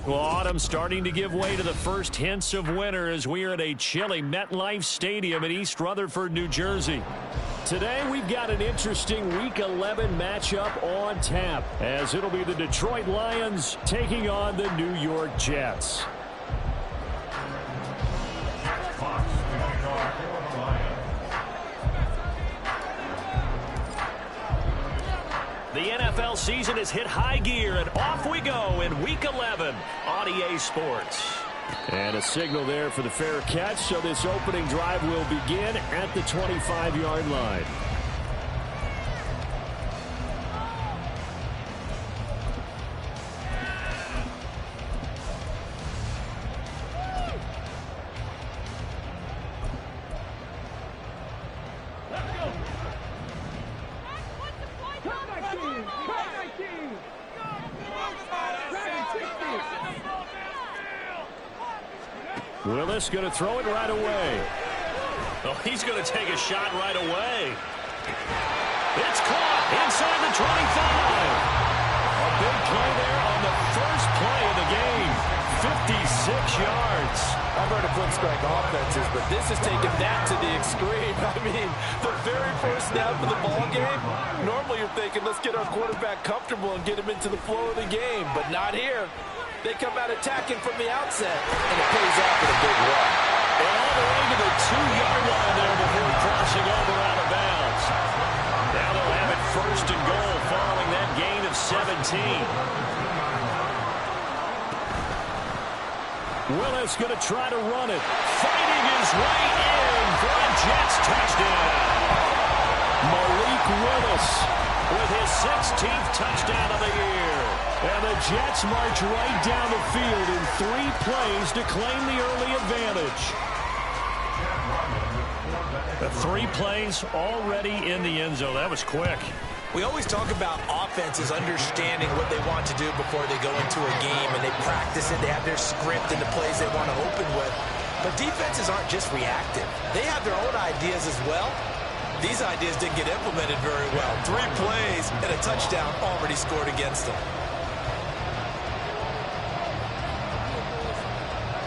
Well, autumn starting to give way to the first hints of winter as we are at a chilly MetLife Stadium in East Rutherford, New Jersey. Today, we've got an interesting Week 11 matchup on tap, as it'll be the Detroit Lions taking on the New York Jets. The NFL season has hit high gear, and off we go in Week 11 on EA Sports. And a signal there for the fair catch, so this opening drive will begin at the 25-yard line. Willis going to throw it right away. Oh, he's going to take a shot right away. It's caught inside the 25. A big play there on the first play of the game. 56 yards. I've heard of quick strike offenses, but this is taking that to the extreme. I mean, the very first snap of the ball game, normally you're thinking, let's get our quarterback comfortable and get him into the flow of the game, but not here. They come out attacking from the outset, and it pays off with a big run. And all the way to the 2-yard line there before crossing over out of bounds. Now they'll have it first and goal following that gain of 17. Willis going to try to run it. Fighting his way in for a Jets touchdown. Malik Willis with his 16th touchdown of the year. And the Jets march right down the field in 3 plays to claim the early advantage. The 3 plays already in the end zone. That was quick. We always talk about offenses understanding what they want to do before they go into a game, and they practice it. They have their script and the plays they want to open with. But defenses aren't just reactive. They have their own ideas as well. These ideas didn't get implemented very well. 3 plays and a touchdown already scored against them.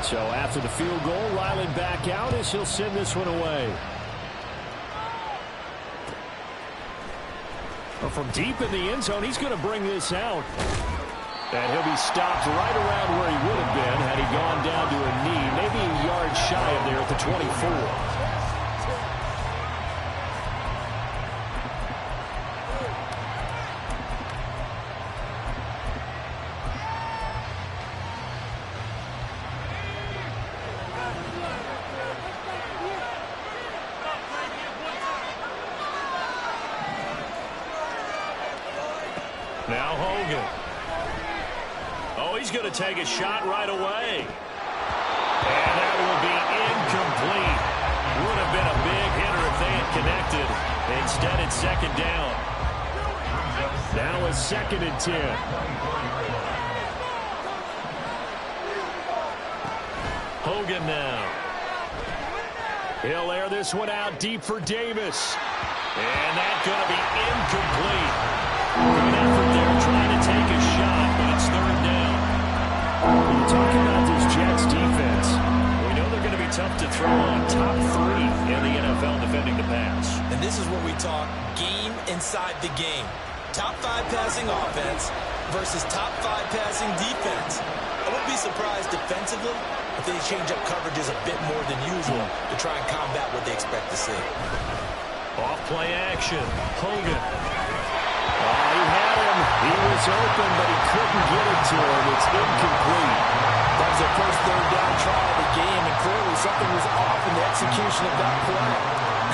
So after the field goal, Ryland back out as he'll send this one away. Well, from deep in the end zone, he's going to bring this out. And he'll be stopped right around where he would have been had he gone down to a knee, maybe a yard shy of there at the 24. Now Hogan. Oh, he's going to take a shot right away. And that will be incomplete. Would have been a big hitter if they had connected. Instead, it's second down. Now it's 2nd and 10. Hogan now. He'll air this one out deep for Davis. And that's going to be incomplete. Good effort there trying to take a shot, but it's 3rd down. When you talk about this Jets defense, we know they're going to be tough to throw on. Top 3 in the NFL defending the pass. And this is what we talk game inside the game. Top 5 passing offense versus top 5 passing defense. I wouldn't be surprised defensively if they change up coverages a bit more than usual to try and combat what they expect to see. Off play action. Hogan. Oh, he had him. He was open, but he couldn't get it to him. It's incomplete. That was their first 3rd down try of the game, and clearly something was off in the execution of that play.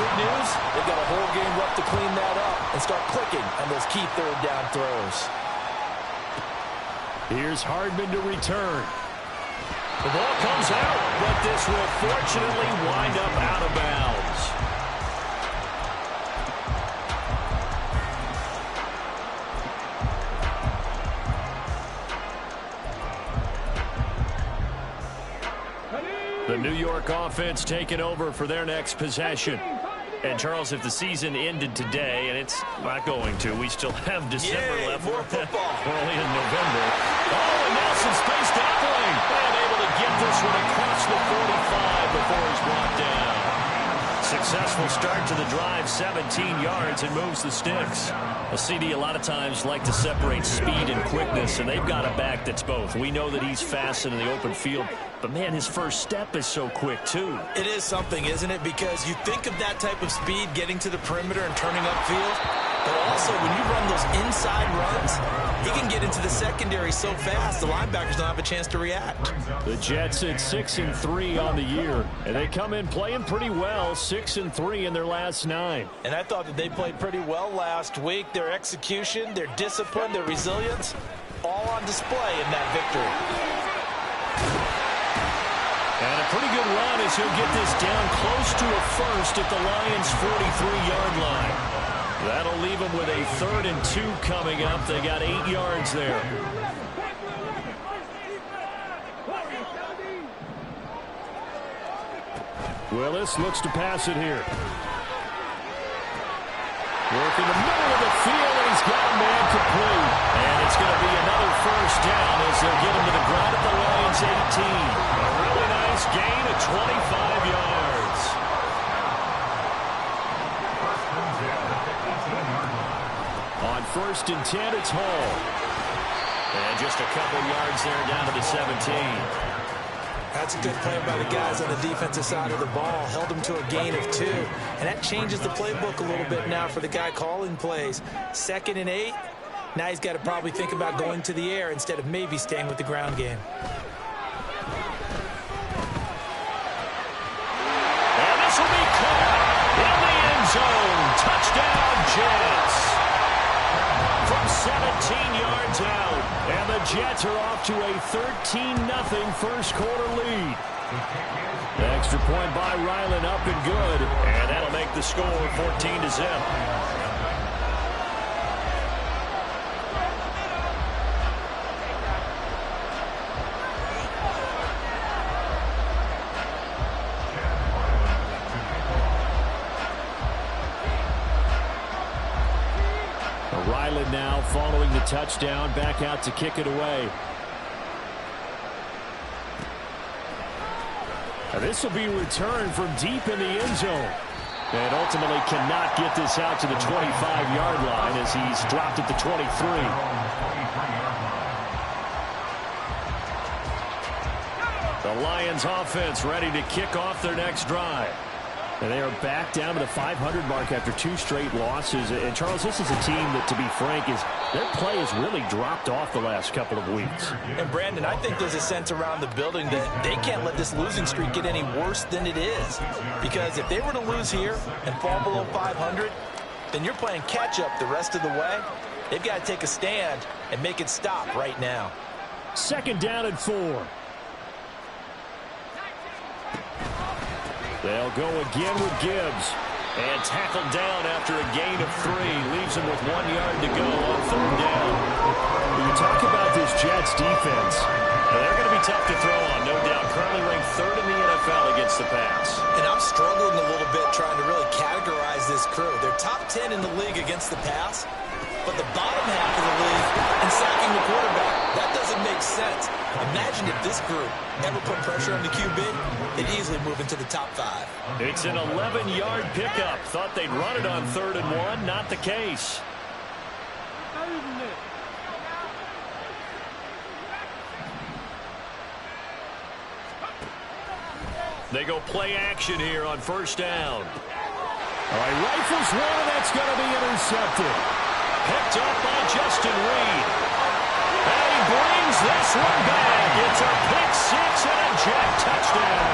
Good news, they've got a whole game left to clean that up and start clicking on those key 3rd down throws. Here's Hardman to return. The ball comes out, but this will fortunately wind up out of bounds. The New York offense taking over for their next possession. And, Charles, if the season ended today, and it's not going to, we still have December left. More football. We're only in November. Oh, and now some space tackling. And able to get this one across the 45 before he's brought down. Successful start to the drive, 17 yards, and moves the sticks. A CD a lot of times like to separate speed and quickness, and they've got a back that's both. We know that he's fast in the open field, but, man, his first step is so quick, too. It is something, isn't it? Because you think of that type of speed getting to the perimeter and turning upfield, but also when you run those inside runs, he can get into the secondary so fast the linebackers don't have a chance to react. The Jets at 6-3 on the year, and they come in playing pretty well, 6-3 in their last 9. And I thought that they played pretty well last week. Their execution, their discipline, their resilience, all on display in that victory. And a pretty good run as he'll get this down close to a first at the Lions' 43-yard line. That'll leave them with a 3rd and 2 coming up. They got 8 yards there. Willis looks to pass it here. Work in the middle of the field, and he's got a man complete. And it's going to be another first down as they'll get him to the ground at the Lions' 18. A really nice gain of 25 yards. On 1st and 10, it's Hall. And just a couple yards there down to the 17. That's a good play by the guys on the defensive side of the ball. Held them to a gain of 2. And that changes the playbook a little bit now for the guy calling plays. 2nd and 8. Now he's got to probably think about going to the air instead of maybe staying with the ground game. And this will be caught in the end zone. Touchdown, Jets. From 17 yards out. And the Jets are off to a 13-0 first quarter lead. The extra point by Ryland up and good. And that'll make the score 14-0. Ryland now following the touchdown, back out to kick it away. Now this will be returned from deep in the end zone. And ultimately cannot get this out to the 25-yard line as he's dropped at the 23. The Lions offense ready to kick off their next drive. And they are back down to the 500 mark after 2 straight losses. And, Charles, this is a team that, to be frank, their play has really dropped off the last couple of weeks. And, Brandon, I think there's a sense around the building that they can't let this losing streak get any worse than it is. Because if they were to lose here and fall below 500, then you're playing catch-up the rest of the way. They've got to take a stand and make it stop right now. 2nd down and 4. They'll go again with Gibbs. And tackled down after a gain of 3. Leaves him with 1 yard to go on 3rd down. When you talk about this Jets defense, they're going to be tough to throw on, no doubt. Currently ranked 3rd in the NFL against the pass. And I'm struggling a little bit trying to really categorize this crew. They're top 10 in the league against the pass, but the bottom half of the league in sacking the quarterback. That doesn't make sense. Imagine if this group ever put pressure on the QB, they'd easily move into the top 5. It's an 11-yard pickup. Thought they'd run it on 3rd and 1. Not the case. They go play action here on 1st down. All right, rifles one, and that's going to be intercepted. Picked up by Justin Reed. And he brings this one back. It's a pick 6 and a Jet touchdown.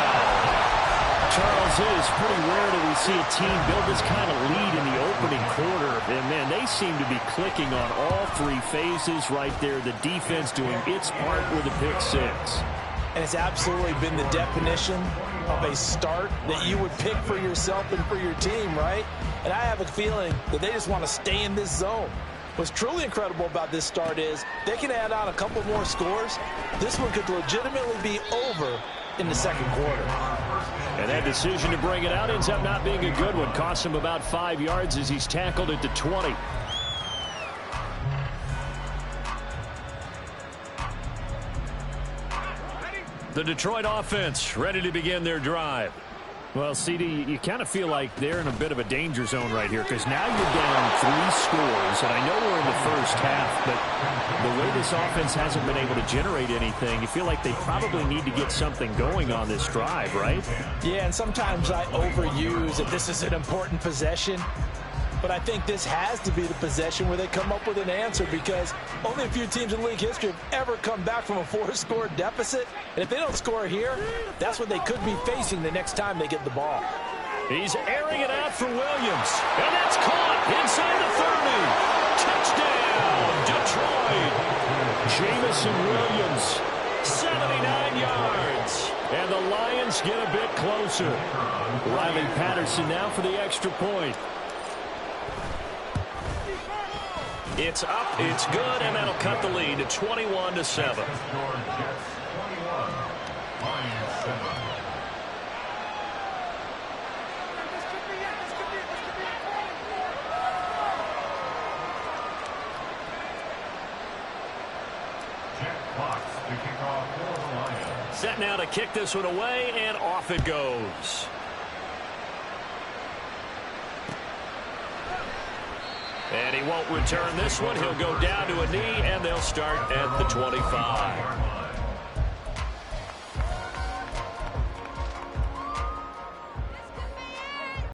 Charles, it is pretty rare that we see a team build this kind of lead in the opening quarter. And, man, they seem to be clicking on all 3 phases right there. The defense doing its part with a pick 6. And it's absolutely been the definition of a start that you would pick for yourself and for your team, right? And I have a feeling that they just want to stay in this zone. What's truly incredible about this start is they can add on a couple more scores. This one could legitimately be over in the 2nd quarter. And that decision to bring it out ends up not being a good one. Costs him about 5 yards as he's tackled at the 20. The Detroit offense ready to begin their drive. Well, CD, you kind of feel like they're in a bit of a danger zone right here because now you're down 3 scores, and I know we're in the first half, but the way this offense hasn't been able to generate anything, you feel like they probably need to get something going on this drive, right? Yeah, and sometimes I overuse that this is an important possession. But I think this has to be the possession where they come up with an answer because only a few teams in league history have ever come back from a 4-score deficit. And if they don't score here, that's what they could be facing the next time they get the ball. He's airing it out for Williams. And that's caught inside the 30. Touchdown, Detroit. Jamison Williams, 79 yards. And the Lions get a bit closer. Riley Patterson now for the extra point. It's up, it's good, and that'll cut the lead to 21-7. Set now to kick this one away, and off it goes. And he won't return this one. He'll go down to a knee, and they'll start at the 25.